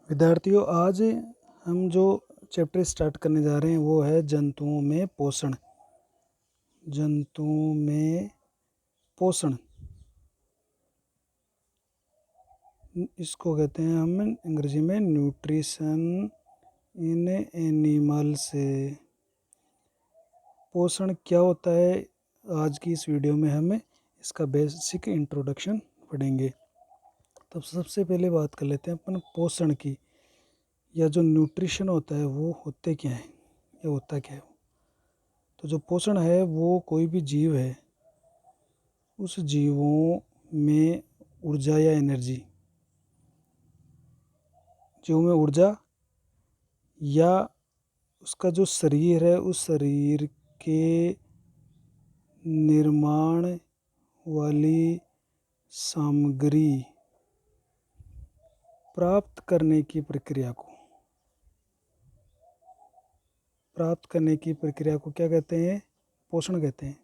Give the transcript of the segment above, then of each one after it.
विद्यार्थियों, आज हम जो चैप्टर स्टार्ट करने जा रहे हैं वो है जंतुओं में पोषण। जंतुओं में पोषण इसको कहते हैं हम अंग्रेजी में न्यूट्रिशन इन एनिमल से। पोषण क्या होता है, आज की इस वीडियो में हम इसका बेसिक इंट्रोडक्शन पढ़ेंगे। तब सबसे पहले बात कर लेते हैं अपन पोषण की, या जो न्यूट्रिशन होता है वो होते क्या है, ये होता क्या है। तो जो पोषण है वो कोई भी जीव है, उस जीवों में ऊर्जा या एनर्जी, जीवों में ऊर्जा या उसका जो शरीर है उस शरीर के निर्माण वाली सामग्री प्राप्त करने की प्रक्रिया को क्या कहते हैं, पोषण कहते हैं।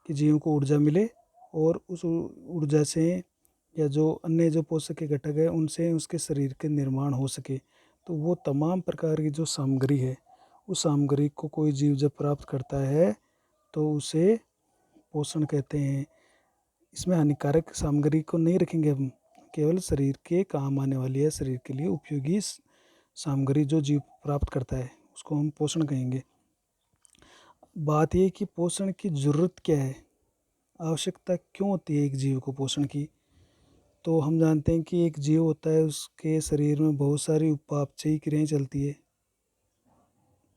कि जीवों को ऊर्जा मिले और उस ऊर्जा से या जो अन्य जो पोषक के घटक है उनसे उसके शरीर के निर्माण हो सके। तो वो तमाम प्रकार की जो सामग्री है, उस सामग्री को कोई जीव जब प्राप्त करता है तो उसे पोषण कहते हैं। इसमें हानिकारक सामग्री को नहीं रखेंगे हम, केवल शरीर के काम आने वाली है, शरीर के लिए उपयोगी सामग्री जो जीव प्राप्त करता है उसको हम पोषण कहेंगे। बात यह कि पोषण की ज़रूरत क्या है, आवश्यकता क्यों होती है एक जीव को पोषण की। तो हम जानते हैं कि एक जीव होता है, उसके शरीर में बहुत सारी उपापचयी क्रियाएं चलती है।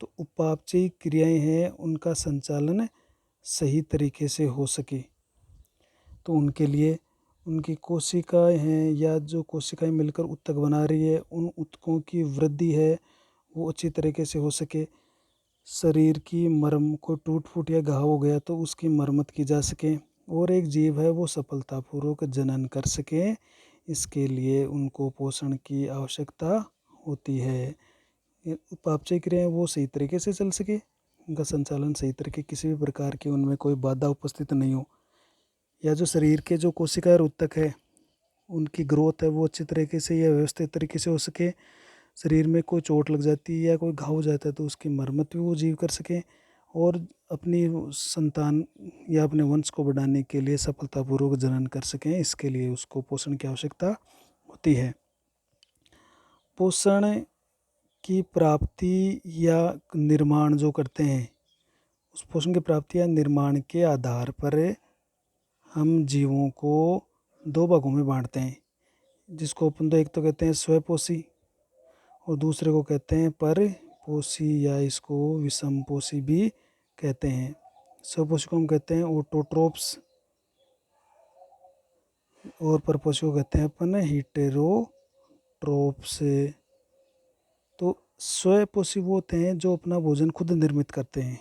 तो उपापचयी क्रियाएं हैं, उनका संचालन सही तरीके से हो सके तो उनके लिए उनकी कोशिकाएं हैं या जो कोशिकाएं मिलकर ऊतक बना रही है, उन ऊतकों की वृद्धि है वो अच्छी तरीके से हो सके। शरीर की मर्म को टूट फूट या घाव हो गया तो उसकी मरम्मत की जा सके और एक जीव है वो सफलतापूर्वक जनन कर सके। इसके लिए उनको पोषण की आवश्यकता होती है। उपापचय क्रियाएं वो सही तरीके से चल सके, उनका संचालन सही तरीके, किसी भी प्रकार की उनमें कोई बाधा उपस्थित नहीं हो, या जो शरीर के जो कोशिका और ऊतक है उनकी ग्रोथ है वो अच्छी तरीके से या व्यवस्थित तरीके से हो सके। शरीर में कोई चोट लग जाती है या कोई घाव हो जाता है तो उसकी मरम्मत भी वो जीव कर सके और अपनी संतान या अपने वंश को बढ़ाने के लिए सफलतापूर्वक जनन कर सकें। इसके लिए उसको पोषण की आवश्यकता होती है। पोषण की प्राप्ति या निर्माण जो करते हैं, उस पोषण की प्राप्ति या निर्माण के आधार पर हम जीवों को दो भागों में बांटते हैं, जिसको अपन तो एक तो कहते हैं स्वपोषी और दूसरे को कहते हैं परपोषी, या इसको विषमपोषी भी कहते हैं। स्वपोषी को हम कहते हैं ऑटोट्रोप्स और परपोषी को कहते हैं अपन हीटेरोट्रोप्स। तो स्वपोषी वो होते हैं जो अपना भोजन खुद निर्मित करते हैं,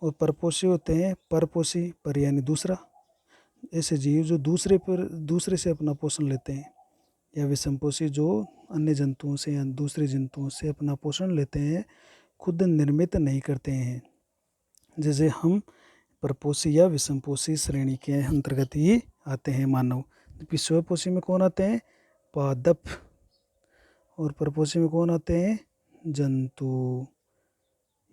और परपोषी होते हैं परपोषी, पर यानी दूसरा, ऐसे जीव जो दूसरे से अपना पोषण लेते हैं, या विषमपोषी जो अन्य जंतुओं से या दूसरे जंतुओं से अपना पोषण लेते हैं, खुद निर्मित नहीं करते हैं। जैसे हम परपोषी या विषमपोषी श्रेणी के अंतर्गत ही आते हैं मानव। जबकि स्वपोषी में कौन आते हैं, पादप, और परपोषी में कौन आते हैं, जंतु।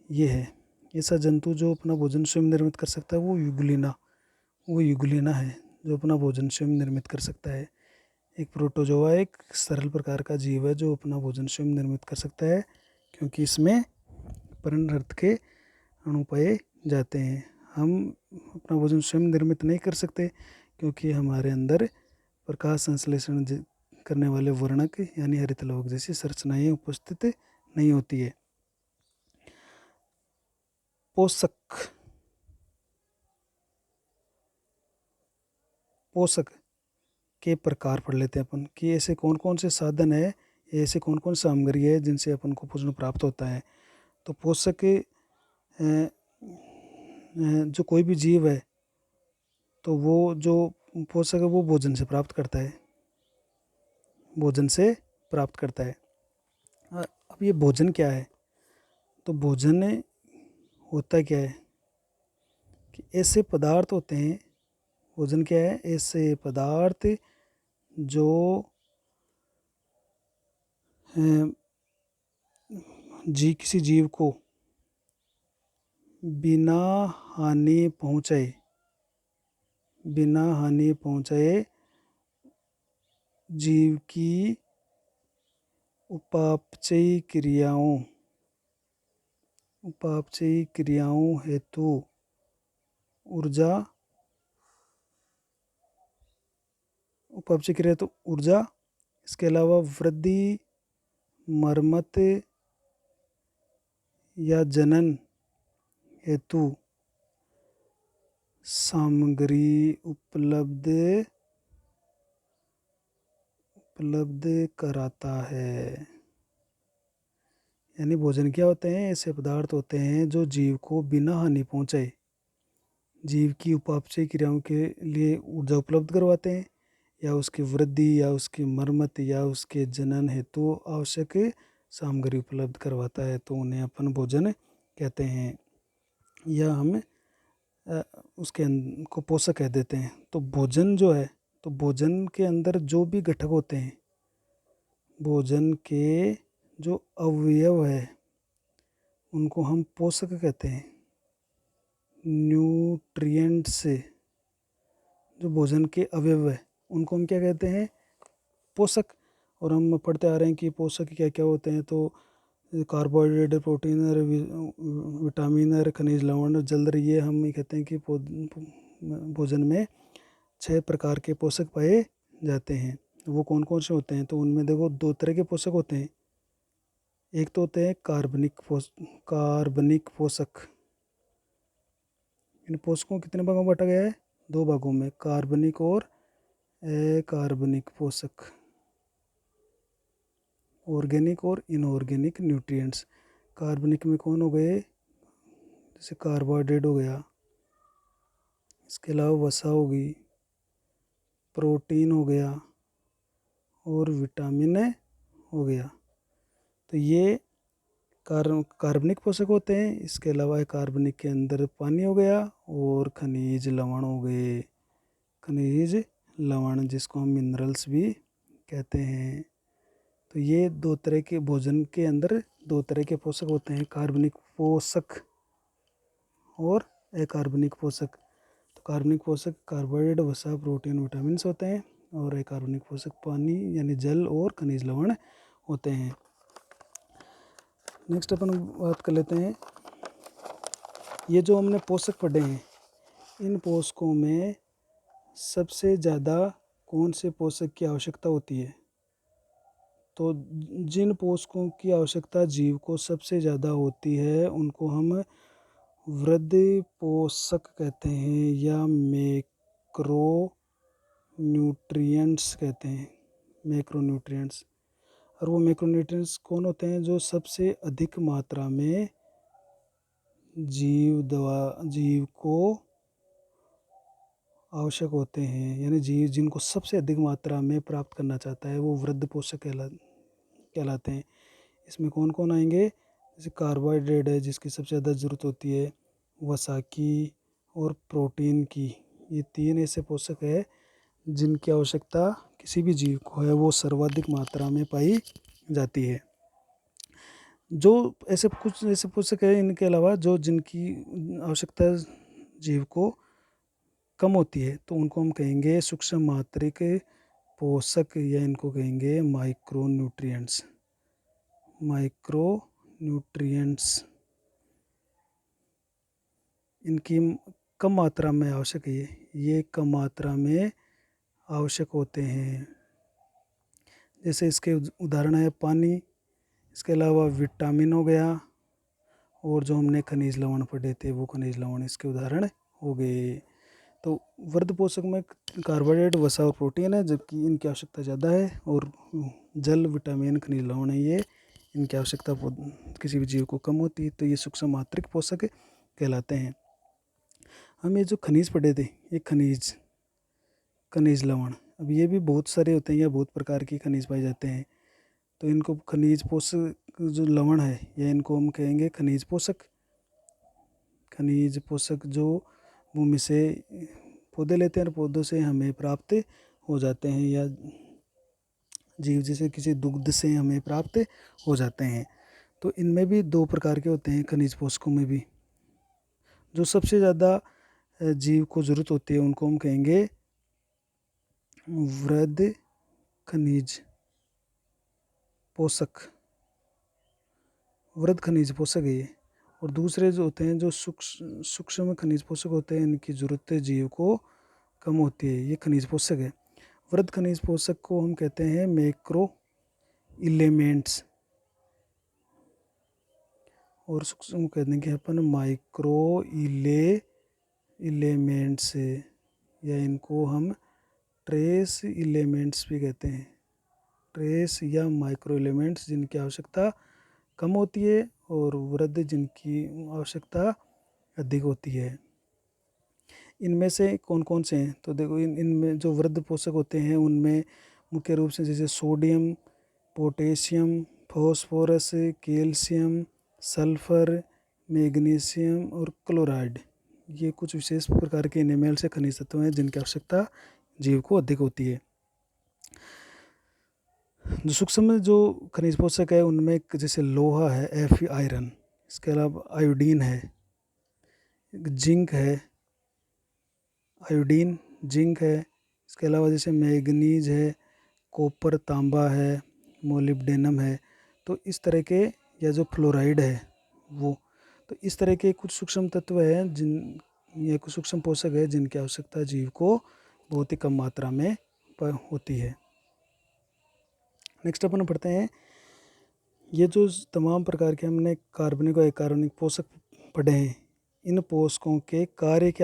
ये है ऐसा जंतु जो अपना भोजन स्वयं निर्मित कर सकता है, वो युगलिना है जो अपना भोजन स्वयं निर्मित कर सकता है। एक प्रोटोजोआ एक सरल प्रकार का जीव है जो अपना भोजन स्वयं निर्मित कर सकता है, क्योंकि इसमें पर्णरंध्र के अणु पाए जाते हैं। हम अपना भोजन स्वयं निर्मित नहीं कर सकते क्योंकि हमारे अंदर प्रकाश संश्लेषण करने वाले वर्णक यानी हरित लवक जैसी संरचनाएं उपस्थित नहीं होती है। पोषक के प्रकार पढ़ लेते हैं अपन कि ऐसे कौन कौन से साधन है, ऐसे कौन कौन सामग्री है जिनसे अपन को पोषण प्राप्त होता है। तो पोषक जो कोई भी जीव है तो वो जो पोषक है वो भोजन से प्राप्त करता है, अब ये भोजन क्या है, तो भोजन होता क्या है कि ऐसे पदार्थ होते हैं, भोजन क्या है, ऐसे पदार्थ जो किसी जीव को बिना हानि पहुँचाए जीव की उपापचयी क्रियाओं हेतु ऊर्जा इसके अलावा वृद्धि, मरम्मत या जनन हेतु सामग्री उपलब्ध कराता है। यानी भोजन क्या होते हैं? ऐसे पदार्थ होते हैं जो जीव को बिना हानि पहुँचाए जीव की उपापचय क्रियाओं के लिए ऊर्जा उपलब्ध करवाते हैं, या उसकी वृद्धि या उसकी मरम्मत या उसके जनन हेतु आवश्यक सामग्री उपलब्ध करवाता है, तो उन्हें अपन भोजन कहते हैं, या हम उसके को पोषक कह देते हैं। तो भोजन जो है, तो भोजन के अंदर जो भी घटक होते हैं, भोजन के जो अवयव है उनको हम पोषक कहते हैं। न्यूट्रिएंट्स, जो भोजन के अवयव है उनको हम क्या कहते हैं? पोषक। और हम पढ़ते आ रहे हैं कि पोषक क्या क्या होते हैं, तो कार्बोहाइड्रेट, प्रोटीन, विटामिन, खनिज, लवण, जल, ये हम ये कहते हैं कि भोजन में 6 प्रकार के पोषक पाए जाते हैं। वो कौन कौन से होते हैं? तो उनमें देखो 2 तरह के पोषक होते हैं। एक तो होते हैं कार्बनिक पोषक। इन पोषकों को कितने भागों में बांटा गया है? 2 भागों में, कार्बनिक और अकार्बनिक पोषक, ऑर्गेनिक और इनऑर्गेनिक न्यूट्रिएंट्स। कार्बनिक में कौन हो गए? जैसे कार्बोहाइड्रेट हो गया, इसके अलावा वसा हो गई, प्रोटीन हो गया और विटामिन हो गया। तो ये कार्बनिक पोषक होते हैं। इसके अलावा कार्बनिक के अंदर पानी हो गया और खनिज लवण हो गए, खनिज लवण जिसको हम मिनरल्स भी कहते हैं। तो ये 2 तरह के भोजन के अंदर 2 तरह के पोषक होते हैं, कार्बनिक पोषक और अकार्बनिक पोषक। तो कार्बनिक पोषक कार्बोहाइड्रेट, वसा, प्रोटीन, विटामिन होते हैं, और अकार्बनिक पोषक पानी यानी जल और खनिज लवण होते हैं। नेक्स्ट अपन बात कर लेते हैं, ये जो हमने पोषक पढ़े हैं, इन पोषकों में सबसे ज़्यादा कौन से पोषक की आवश्यकता होती है? तो जिन पोषकों की आवश्यकता जीव को सबसे ज़्यादा होती है उनको हम वृद्धि पोषक कहते हैं, या मैक्रो न्यूट्रिएंट्स कहते हैं, मैक्रोन्यूट्रिएंट्स। और वो मैक्रोन्यूट्रिएंट्स कौन होते हैं? जो सबसे अधिक मात्रा में जीव को आवश्यक होते हैं, यानी जीव जिनको सबसे अधिक मात्रा में प्राप्त करना चाहता है वो वृद्धि पोषक कहलाते हैं। इसमें कौन कौन आएंगे? जैसे कार्बोहाइड्रेट है जिसकी सबसे ज़्यादा ज़रूरत होती है, वसा की और प्रोटीन की। ये 3 ऐसे पोषक है जिनकी आवश्यकता किसी भी जीव को है, वो सर्वाधिक मात्रा में पाई जाती है। जो कुछ ऐसे पोषक है इनके अलावा जो जिनकी आवश्यकता जीव को कम होती है, तो उनको हम कहेंगे सूक्ष्म मात्रिक पोषक, या इनको कहेंगे माइक्रोन्यूट्रिएंट्स। इनकी कम मात्रा में आवश्यक है, ये कम मात्रा में आवश्यक होते हैं। जैसे इसके उदाहरण है पानी, इसके अलावा विटामिन हो गया, और जो हमने खनिज लवण पढ़े थे वो खनिज लवण इसके उदाहरण हो गए। तो वृद्धि पोषक में कार्बोहाइड्रेट, वसा और प्रोटीन है, जबकि इनकी आवश्यकता ज़्यादा है, और जल, विटामिन, खनिज लवण है, ये इनकी आवश्यकता किसी भी जीव को कम होती है, तो ये सूक्ष्म मात्रिक पोषक कहलाते हैं। हम ये जो खनिज पढ़े थे, ये खनिज लवण, अब ये भी बहुत सारे होते हैं या बहुत प्रकार के खनिज पाए जाते हैं, तो इनको खनिज पोषक जो लवण है या इनको हम कहेंगे खनिज पोषक जो भूमि से पौधे लेते हैं और पौधों से हमें प्राप्त हो जाते हैं, या जीव जैसे किसी दुग्ध से हमें प्राप्त हो जाते हैं। तो इनमें भी दो प्रकार के होते हैं खनिज पोषकों में भी। जो सबसे ज़्यादा जीव को ज़रूरत होती है उनको हम कहेंगे वृद्ध खनिज पोषक, वृद्ध खनिज पोषक है ये। और दूसरे जो होते हैं जो सूक्ष्म खनिज पोषक होते हैं, इनकी ज़रूरत जीव को कम होती है, ये खनिज पोषक है। वृद्ध खनिज पोषक को हम कहते हैं मैक्रो एलिमेंट्स, और सूक्ष्म कह देंगे अपन माइक्रो एलिमेंट्स, या इनको हम ट्रेस एलिमेंट्स भी कहते हैं। ट्रेस या माइक्रो एलिमेंट्स जिनकी आवश्यकता कम होती है और वृद्ध जिनकी आवश्यकता अधिक होती है। इनमें से कौन कौन से हैं, तो देखो इनमें जो वृद्ध पोषक होते हैं उनमें मुख्य रूप से जैसे sodium, potassium, phosphorus, calcium, sulphur, magnesium और क्लोराइड, ये कुछ विशेष प्रकार के एनिमल से खनिज तत्व हैं जिनकी आवश्यकता जीव को अधिक होती है। जो सूक्ष्म जो खनिज पोषक है उनमें जैसे लोहा है, Fe आयरन, इसके अलावा आयोडीन है, जिंक है, आयोडीन जिंक है, इसके अलावा जैसे मैग्नीज है, कॉपर तांबा है, मोलिब्डेनम है। तो इस तरह के, या जो फ्लोराइड है वो, तो इस तरह के कुछ सूक्ष्म तत्व हैं ये कुछ सूक्ष्म पोषक है जिनकी आवश्यकता जीव को बहुत ही कम मात्रा में होती है। नेक्स्ट अपन पढ़ते हैं, ये जो तमाम प्रकार के हमने कार्बनिक और अकार्बनिक पोषक पढ़े हैं, इन पोषकों के कार्य के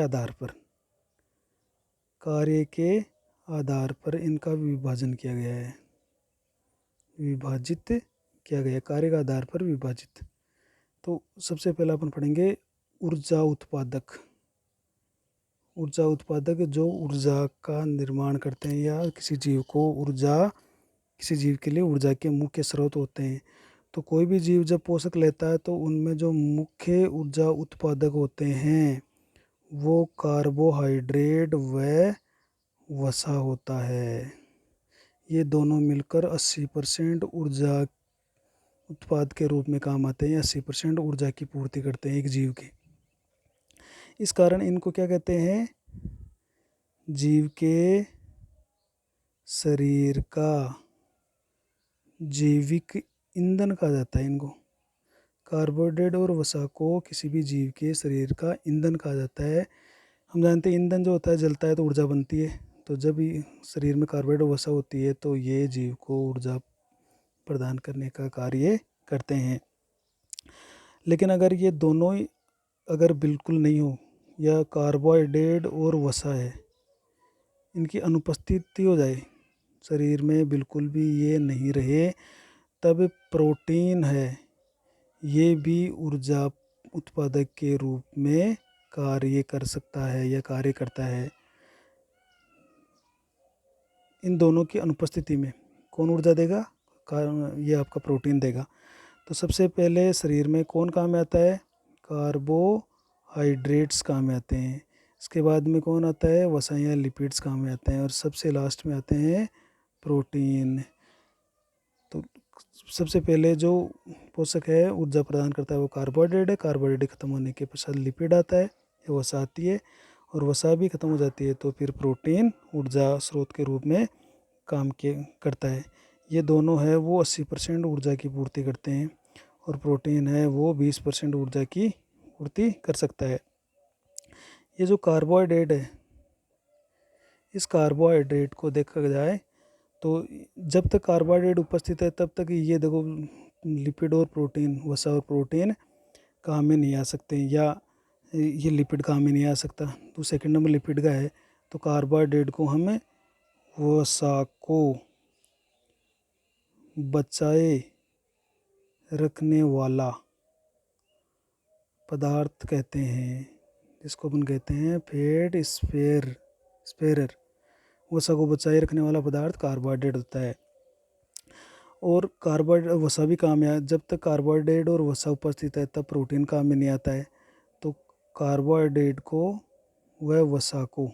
आधार पर इनका विभाजन किया गया है, विभाजित किया गया, कार्य के आधार पर विभाजित। तो सबसे पहला अपन पढ़ेंगे ऊर्जा उत्पादक। ऊर्जा उत्पादक जो ऊर्जा का निर्माण करते हैं या किसी जीव के लिए ऊर्जा के मुख्य स्रोत होते हैं। तो कोई भी जीव जब पोषक लेता है तो उनमें जो मुख्य ऊर्जा उत्पादक होते हैं वो कार्बोहाइड्रेट व वसा होता है। ये दोनों मिलकर 80% ऊर्जा उत्पाद के रूप में काम आते हैं, 80% ऊर्जा की पूर्ति करते हैं एक जीव की। इस कारण इनको क्या कहते हैं, जीव के शरीर का जैविक ईंधन कहा जाता है इनको। कार्बोहाइड्रेट और वसा को किसी भी जीव के शरीर का ईंधन कहा जाता है। हम जानते हैं ईंधन जो होता है जलता है तो ऊर्जा बनती है, तो जब शरीर में कार्बोहाइड्रेट और वसा होती है तो ये जीव को ऊर्जा प्रदान करने का कार्य करते हैं। लेकिन अगर ये दोनों अगर बिल्कुल नहीं हो, या कार्बोहाइड्रेट और वसा है इनकी अनुपस्थिति हो जाए, शरीर में बिल्कुल भी ये नहीं रहे, तब प्रोटीन है ये भी ऊर्जा उत्पादक के रूप में कार्य कर सकता है या कार्य करता है। इन दोनों की अनुपस्थिति में कौन ऊर्जा देगा, ये आपका प्रोटीन देगा। तो सबसे पहले शरीर में कौन काम में आता है, कार्बोहाइड्रेट्स काम में आते हैं। इसके बाद में कौन आता है, वसा या लिपिड्स काम में आते हैं, और सबसे लास्ट में आते हैं प्रोटीन। तो सबसे पहले जो पोषक है ऊर्जा प्रदान करता है वो कार्बोहाइड्रेट है। कार्बोहाइड्रेट खत्म होने के पश्चात लिपिड आता है या वसा आती है, और वसा भी खत्म हो जाती है तो फिर प्रोटीन ऊर्जा स्रोत के रूप में काम करता है। ये दोनों है वो 80% ऊर्जा की पूर्ति करते हैं, और प्रोटीन है वो 20% ऊर्जा की पूर्ति कर सकता है। ये जो कार्बोहाइड्रेट है, इस कार्बोहाइड्रेट को देखा जाए तो जब तक कार्बोहाइड्रेट उपस्थित है तब तक ये देखो लिपिड और प्रोटीन, वसा और प्रोटीन काम में नहीं आ सकते, या ये लिपिड काम में नहीं आ सकता। तो सेकंड नंबर लिपिड का है, तो कार्बोहाइड्रेट को हमें वसा को बचाए रखने वाला पदार्थ कहते हैं, जिसको अपन कहते हैं फैट स्पेरर। वसा को बचाए रखने वाला पदार्थ कार्बोहाइड्रेट होता है। और कार्बोहाइड्रेट वसा भी काम में, जब तक कार्बोहाइड्रेट और वसा उपस्थित है तब प्रोटीन काम में नहीं आता है। तो कार्बोहाइड्रेट को व वसा को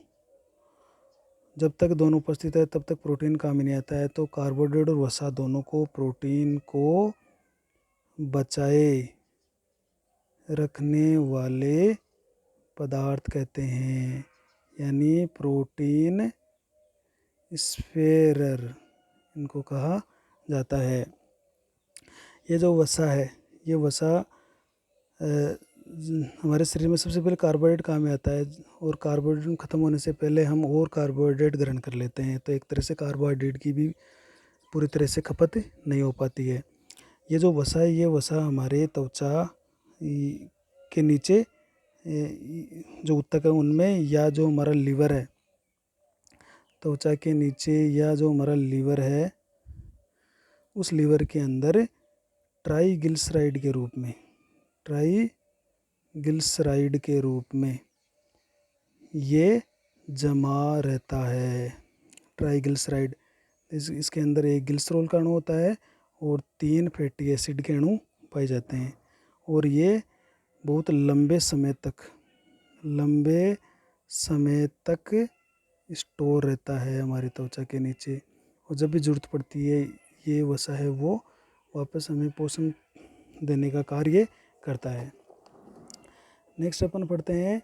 जब तक दोनों उपस्थित है तब तक प्रोटीन काम ही नहीं आता है। तो कार्बोहाइड्रेट और वसा दोनों को प्रोटीन को बचाए रखने वाले पदार्थ कहते हैं, यानी प्रोटीन स्फेरर इनको कहा जाता है। ये जो वसा है, ये वसा हमारे शरीर में सबसे पहले कार्बोहाइड्रेट काम में आता है, और कार्बोहाइड्रेट ख़त्म होने से पहले हम और कार्बोहाइड्रेट ग्रहण कर लेते हैं। तो एक तरह से कार्बोहाइड्रेट की भी पूरी तरह से खपत नहीं हो पाती है। ये जो वसा है, ये वसा हमारे त्वचा के नीचे जो ऊतक है उनमें, या जो हमारा लीवर है त्वचा के नीचे, या जो हमारा लीवर है उस लीवर के अंदर ट्राइग्लिसराइड के रूप में ये जमा रहता है। ट्राइग्लिसराइड, इसके अंदर एक ग्लिसरॉल का अणु होता है और 3 फैटी एसिड के अणु पाए जाते हैं, और ये बहुत लंबे समय तक स्टोर रहता है हमारी त्वचा के नीचे, और जब भी ज़रूरत पड़ती है ये वसा है वो वापस हमें पोषण देने का कार्य करता है। नेक्स्ट अपन पढ़ते हैं,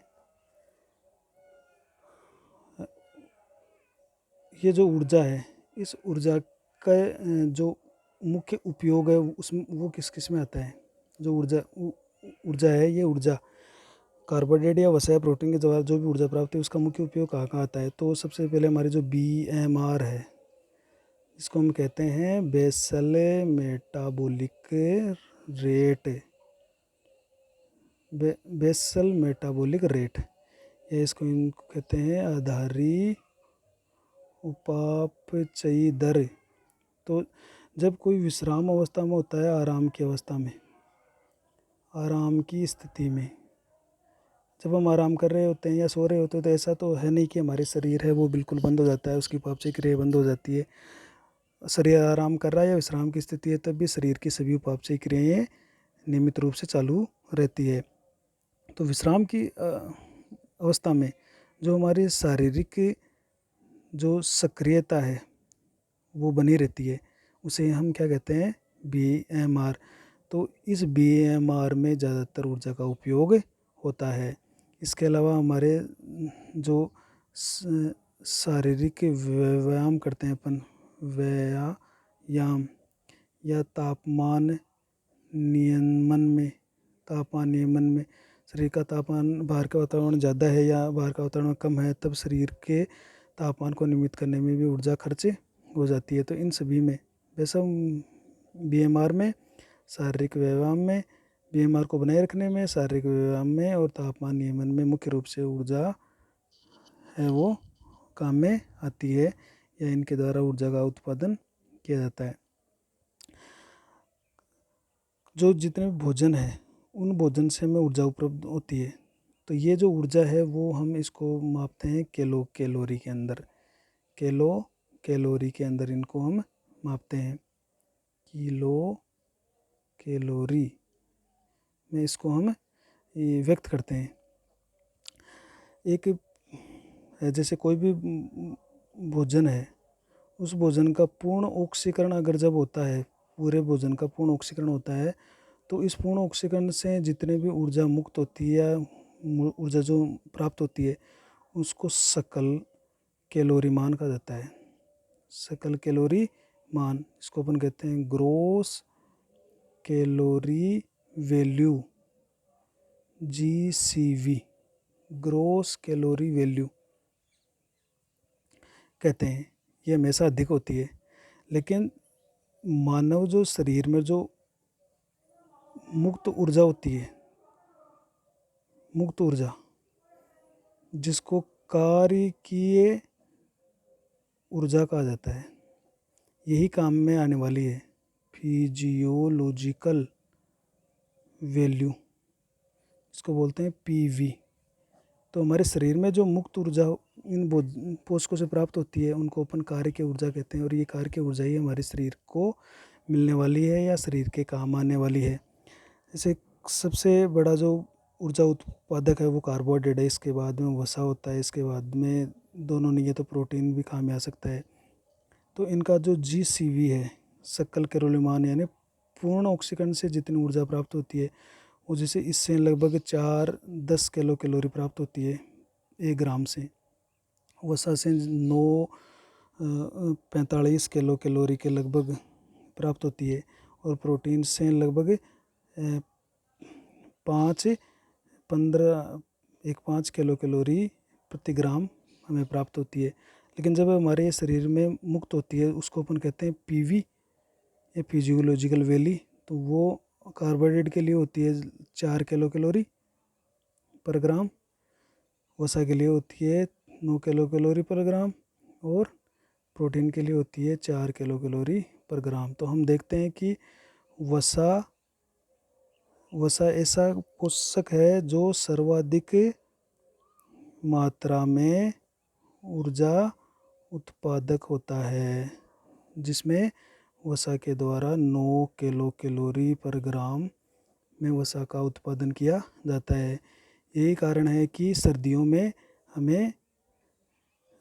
ये जो ऊर्जा है, इस ऊर्जा का जो मुख्य उपयोग है उसमें वो किस किस में आता है। जो ऊर्जा है, ये ऊर्जा कार्बोहाइड्रेट या वसा या प्रोटीन के द्वारा जो भी ऊर्जा प्राप्त है उसका मुख्य उपयोग कहाँ कहाँ आता है। तो सबसे पहले हमारी जो BMR है, इसको हम कहते हैं basal metabolic rate. Basal metabolic rate, ये इसको कहते हैं आधारी उपापचयी दर। तो जब कोई विश्राम अवस्था में होता है, आराम की अवस्था में, आराम की स्थिति में, जब हम आराम कर रहे होते हैं या सो रहे होते हैं, तो ऐसा तो है नहीं कि हमारे शरीर है वो बिल्कुल बंद हो जाता है, उसकी उपापचय क्रिया बंद हो जाती है। शरीर आराम कर रहा है या विश्राम की स्थिति है, तब भी शरीर की सभी उपापचय क्रियाएँ नियमित रूप से चालू रहती है। तो विश्राम की अवस्था में जो हमारी शारीरिक जो सक्रियता है वो बनी रहती है, उसे हम क्या कहते हैं, BMR। तो इस BMR में ज़्यादातर ऊर्जा का उपयोग होता है। इसके अलावा हमारे जो शारीरिक व्यायाम करते हैं अपन, व्यायाम या तापमान नियमन में शरीर का तापमान बाहर का वातावरण ज़्यादा है या बाहर का वातावरण कम है, तब शरीर के तापमान को नियमित करने में भी ऊर्जा खर्च हो जाती है। तो इन सभी में, वैसे BMR में, शारीरिक व्यायाम में, BMR को बनाए रखने में, शारीरिक व्यायाम में और तापमान नियमन में मुख्य रूप से ऊर्जा है वो काम में आती है, या इनके द्वारा ऊर्जा का उत्पादन किया जाता है। जो जितने भी भोजन है उन भोजन से हमें ऊर्जा उपलब्ध होती है। तो ये जो ऊर्जा है वो हम इसको मापते हैं कैलोरी के अंदर। कैलोरी के अंदर इनको हम मापते हैं, कैलोरी में इसको हम व्यक्त करते हैं। एक जैसे कोई भी भोजन है, उस भोजन का पूर्ण ऑक्सीकरण अगर जब होता है, पूरे भोजन का पूर्ण ऑक्सीकरण होता है, तो इस पूर्ण ऑक्सीकरण से जितने भी ऊर्जा मुक्त होती है या ऊर्जा जो प्राप्त होती है उसको सकल कैलोरी मान कहा जाता है। सकल कैलोरी मान, इसको अपन कहते हैं gross calorie value, GCV, gross calorie value कहते हैं। ये हमेशा अधिक होती है, लेकिन मानव जो शरीर में जो मुक्त ऊर्जा होती है, मुक्त ऊर्जा जिसको कार्यकीय ऊर्जा कहा जाता है, यही काम में आने वाली है। फिजियोलॉजिकल वैल्यू, इसको बोलते हैं PV। तो हमारे शरीर में जो मुक्त ऊर्जा इन पोषकों से प्राप्त होती है उनको अपन कार्य की ऊर्जा कहते हैं, और ये कार्य की ऊर्जा ही हमारे शरीर को मिलने वाली है या शरीर के काम आने वाली है। जैसे सबसे बड़ा जो ऊर्जा उत्पादक है वो कार्बोहाइड्रेट है, इसके बाद में वसा होता है, इसके बाद में दोनों नहीं है तो प्रोटीन भी काम में आ सकता है। तो इनका जो GCV है, सक्कल कैरोलीमान, यानी पूर्ण ऑक्सीकरण से जितनी ऊर्जा प्राप्त होती है वो जैसे इससे लगभग 4-10 किलो कैलोरी प्राप्त होती है 1 ग्राम से। वसा से 9-45 किलो कैलोरी के लगभग प्राप्त होती है, और प्रोटीन से लगभग 5 किलो कैलोरी प्रति ग्राम हमें प्राप्त होती है। लेकिन जब हमारे शरीर में मुक्त होती है उसको अपन कहते हैं PV या फिजियोलॉजिकल वैल्यू। तो वो कार्बोहाइड्रेट के लिए होती है 4 किलो कैलोरी पर ग्राम, वसा के लिए होती है 9 किलो कैलोरी पर ग्राम, और प्रोटीन के लिए होती है 4 किलो कैलोरी पर ग्राम। तो हम देखते हैं कि वसा ऐसा पोषक है जो सर्वाधिक मात्रा में ऊर्जा उत्पादक होता है, जिसमें वसा के द्वारा 9 किलो कैलोरी पर ग्राम में वसा का उत्पादन किया जाता है। यही कारण है कि सर्दियों में हमें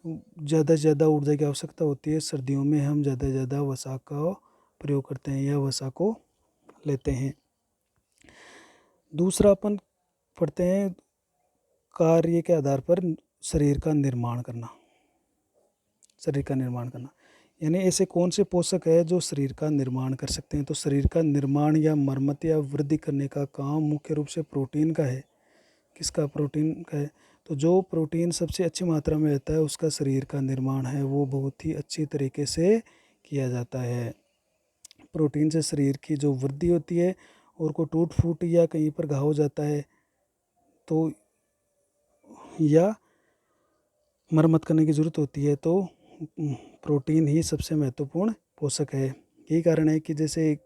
ज़्यादा से ज़्यादा ऊर्जा की आवश्यकता होती है। सर्दियों में हम ज़्यादा से ज़्यादा वसा का प्रयोग करते हैं या वसा को लेते हैं। दूसरा अपन पढ़ते हैं कार्य के आधार पर शरीर का निर्माण करना। यानी ऐसे कौन से पोषक है जो शरीर का निर्माण कर सकते हैं। तो शरीर का निर्माण या मरम्मत या वृद्धि करने का काम मुख्य रूप से प्रोटीन का है। किसका? प्रोटीन का है। तो जो प्रोटीन सबसे अच्छी मात्रा में रहता है उसका शरीर का निर्माण है वो बहुत ही अच्छी तरीके से किया जाता है। प्रोटीन से शरीर की जो वृद्धि होती है, और को टूट फूट या कहीं पर घाव हो जाता है तो या मरम्मत करने की ज़रूरत होती है, तो प्रोटीन ही सबसे महत्वपूर्ण पोषक है। यही कारण है कि जैसे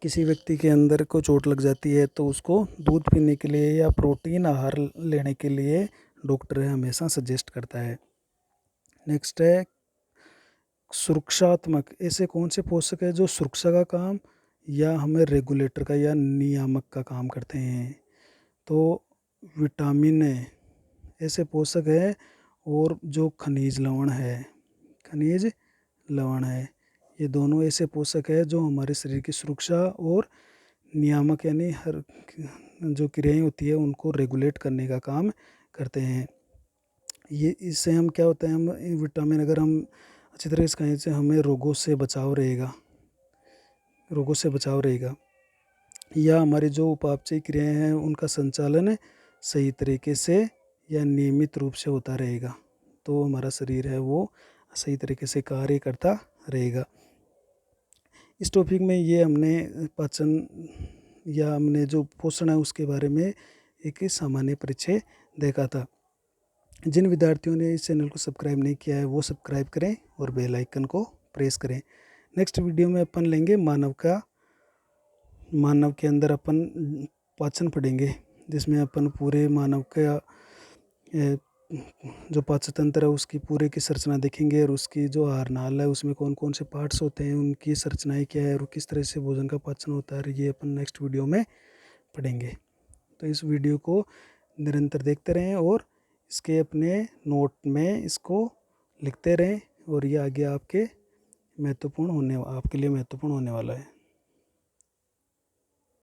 किसी व्यक्ति के अंदर को चोट लग जाती है तो उसको दूध पीने के लिए या प्रोटीन आहार लेने के लिए डॉक्टर हमेशा सजेस्ट करता है। नेक्स्ट है सुरक्षात्मक। ऐसे कौन से पोषक है जो सुरक्षा का काम या हमें रेगुलेटर का या नियामक का काम करते हैं। तो विटामिन ऐसे पोषक है, और जो खनिज लवण है, ये दोनों ऐसे पोषक है जो हमारे शरीर की सुरक्षा और नियामक यानी हर जो क्रियाएं होती है उनको रेगुलेट करने का काम करते हैं। ये इससे हम क्या होता है, हम विटामिन अगर हम अच्छी तरह से खाएं से हमें रोगों से बचाव रहेगा, या हमारी जो उपापचय क्रियाएं हैं उनका संचालन सही तरीके से या नियमित रूप से होता रहेगा, तो हमारा शरीर है वो सही तरीके से कार्य करता रहेगा। इस टॉपिक में ये हमने पाचन या हमने जो पोषण है उसके बारे में एक सामान्य परिचय देखा था। जिन विद्यार्थियों ने इस चैनल को सब्सक्राइब नहीं किया है वो सब्सक्राइब करें और बेल आइकन को प्रेस करें। नेक्स्ट वीडियो में अपन लेंगे मानव के अंदर अपन पाचन पढ़ेंगे, जिसमें अपन पूरे मानव का जो पाचन तंत्र है उसकी पूरे की संरचना देखेंगे, और उसकी जो आहार नाल है उसमें कौन कौन से पार्ट्स होते हैं, उनकी संरचनाएं क्या है और किस तरह से भोजन का पाचन होता है, ये अपन नेक्स्ट वीडियो में पढ़ेंगे। तो इस वीडियो को निरंतर देखते रहें और इसके अपने नोट में इसको लिखते रहें, और ये आगे आपके लिए महत्वपूर्ण होने वाला है।